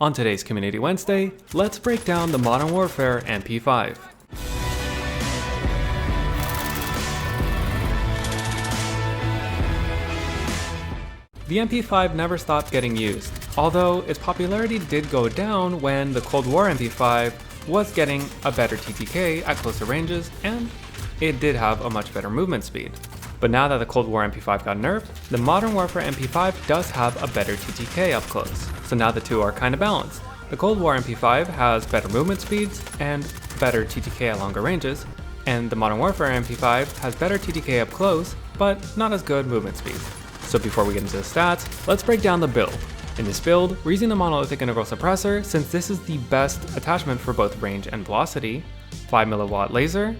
On today's Community Wednesday, let's break down the Modern Warfare MP5. The MP5 never stopped getting used, although its popularity did go down when the Cold War MP5 was getting a better TTK at closer ranges, and it did have a much better movement speed. But now that the Cold War MP5 got nerfed, the Modern Warfare MP5 does have a better TTK up close, so now the two are kinda balanced. The Cold War MP5 has better movement speeds and better TTK at longer ranges, and the Modern Warfare MP5 has better TTK up close, but not as good movement speed. So before we get into the stats, let's break down the build. In this build, we're using the monolithic integral suppressor since this is the best attachment for both range and velocity, 5mW laser,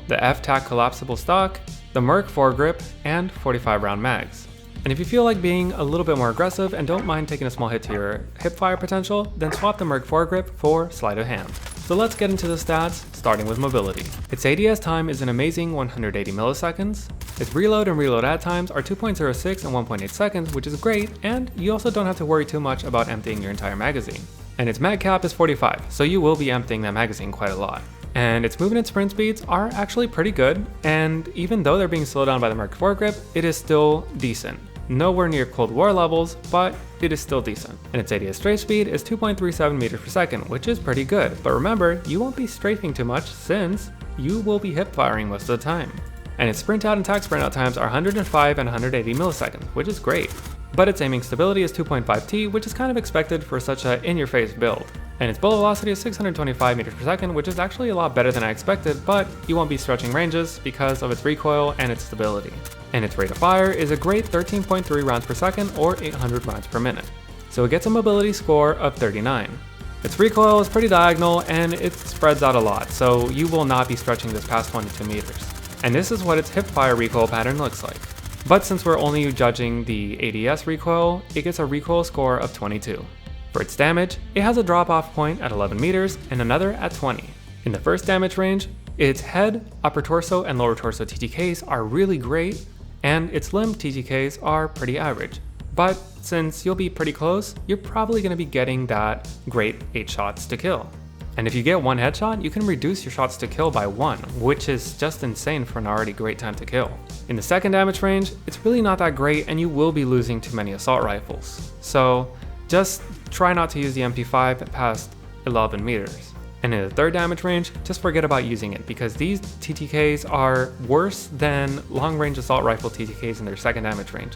the FTAC collapsible stock, the Merc foregrip, and 45 round mags. And if you feel like being a little bit more aggressive and don't mind taking a small hit to your hipfire potential, then swap the Merc foregrip for sleight of hand. So let's get into the stats, starting with mobility. Its ADS time is an amazing 180 milliseconds. Its reload and reload add times are 2.06 and 1.8 seconds, which is great, and you also don't have to worry too much about emptying your entire magazine. And its mag cap is 45, so you will be emptying that magazine quite a lot. And its movement and sprint speeds are actually pretty good, and even though they're being slowed down by the Merc foregrip, it is still decent. Nowhere near Cold War levels, but it is still decent. And its ADS strafe speed is 2.37 meters per second, which is pretty good. But remember, you won't be strafing too much since you will be hip firing most of the time. And its sprint out and tac sprint out times are 105 and 180 milliseconds, which is great. But its aiming stability is 2.5T, which is kind of expected for such a in-your-face build. And its bullet velocity is 625 meters per second, which is actually a lot better than I expected, but you won't be stretching ranges because of its recoil and its stability. And its rate of fire is a great 13.3 rounds per second or 800 rounds per minute. So it gets a mobility score of 39. Its recoil is pretty diagonal and it spreads out a lot, so you will not be stretching this past 22 meters. And this is what its hipfire recoil pattern looks like. But since we're only judging the ADS recoil, it gets a recoil score of 22. For its damage, it has a drop-off point at 11 meters and another at 20. In the first damage range, its head, upper torso, and lower torso TTKs are really great, and its limb TTKs are pretty average. But since you'll be pretty close, you're probably going to be getting that great 8 shots to kill. And if you get 1 headshot, you can reduce your shots to kill by 1, which is just insane for an already great time to kill. In the second damage range, it's really not that great and you will be losing too many assault rifles. So just try not to use the MP5 past 11 meters. And in the third damage range, just forget about using it because these TTKs are worse than long range assault rifle TTKs in their second damage range.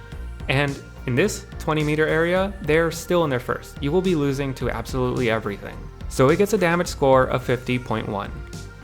And in this 20 meter area, they're still in their first. You will be losing to absolutely everything. So it gets a damage score of 50.1.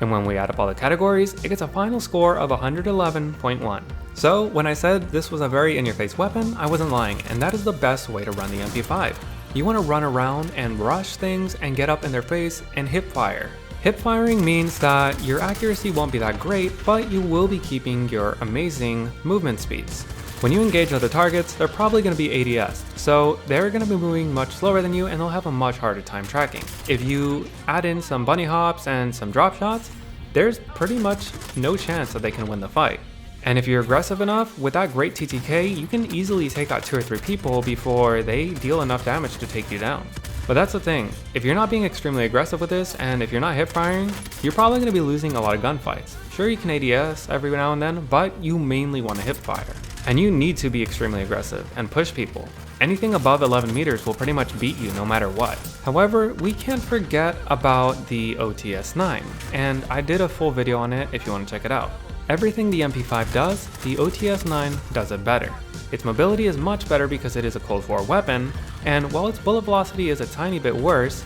And when we add up all the categories, it gets a final score of 111.1. So when I said this was a very in-your-face weapon, I wasn't lying, and that is the best way to run the MP5. You want to run around and rush things and get up in their face and hip fire. Hip firing means that your accuracy won't be that great, but you will be keeping your amazing movement speeds. When you engage other targets, they're probably going to be ADS, so they're going to be moving much slower than you and they'll have a much harder time tracking. If you add in some bunny hops and some drop shots, there's pretty much no chance that they can win the fight. And if you're aggressive enough, with that great TTK, you can easily take out 2 or 3 people before they deal enough damage to take you down. But that's the thing, if you're not being extremely aggressive with this, and if you're not hip firing, you're probably going to be losing a lot of gunfights. Sure, you can ADS every now and then, but you mainly want to hip fire. And you need to be extremely aggressive and push people. Anything above 11 meters will pretty much beat you no matter what. However, we can't forget about the OTS-9, and I did a full video on it if you want to check it out. Everything the MP5 does, the OTS-9 does it better. Its mobility is much better because it is a Cold War weapon, and while its bullet velocity is a tiny bit worse,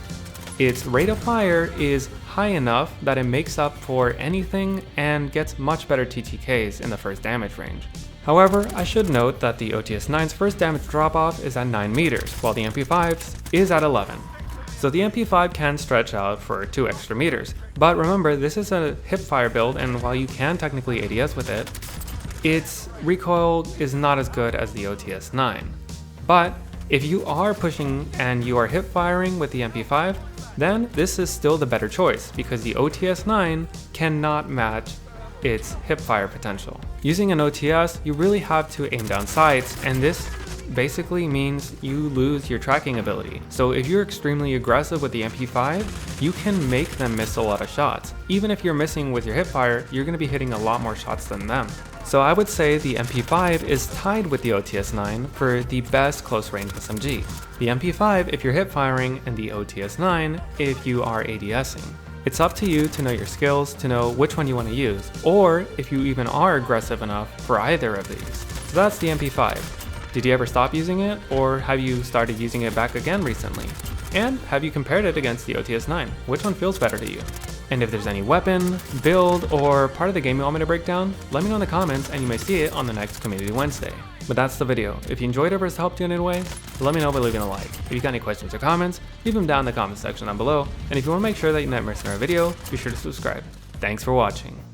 its rate of fire is high enough that it makes up for anything and gets much better TTKs in the first damage range. However, I should note that the OTS-9's first damage drop-off is at 9 meters, while the MP5's is at 11. So the MP5 can stretch out for 2 extra meters. But remember, this is a hipfire build, and while you can technically ADS with it, its recoil is not as good as the OTS-9. But if you are pushing and you are hip firing with the MP5, then this is still the better choice because the OTS-9 cannot match its hip fire potential. Using an OTS, you really have to aim down sights, and this basically means you lose your tracking ability. So if you're extremely aggressive with the MP5, you can make them miss a lot of shots. Even if you're missing with your hipfire, you're going to be hitting a lot more shots than them. So I would say the MP5 is tied with the OTS9 for the best close range SMG. The MP5 if you're hip firing, and the OTS9 if you are ADSing. It's up to you to know your skills to know which one you want to use, or if you even are aggressive enough for either of these. So that's the MP5. Did you ever stop using it, or have you started using it back again recently? And have you compared it against the OTS9? Which one feels better to you? And if there's any weapon, build, or part of the game you want me to break down, let me know in the comments and you may see it on the next Community Wednesday. But that's the video. If you enjoyed it or it's helped you in any way, let me know by leaving a like. If you got any questions or comments, leave them down in the comment section down below. And if you want to make sure that you never miss another video, be sure to subscribe. Thanks for watching.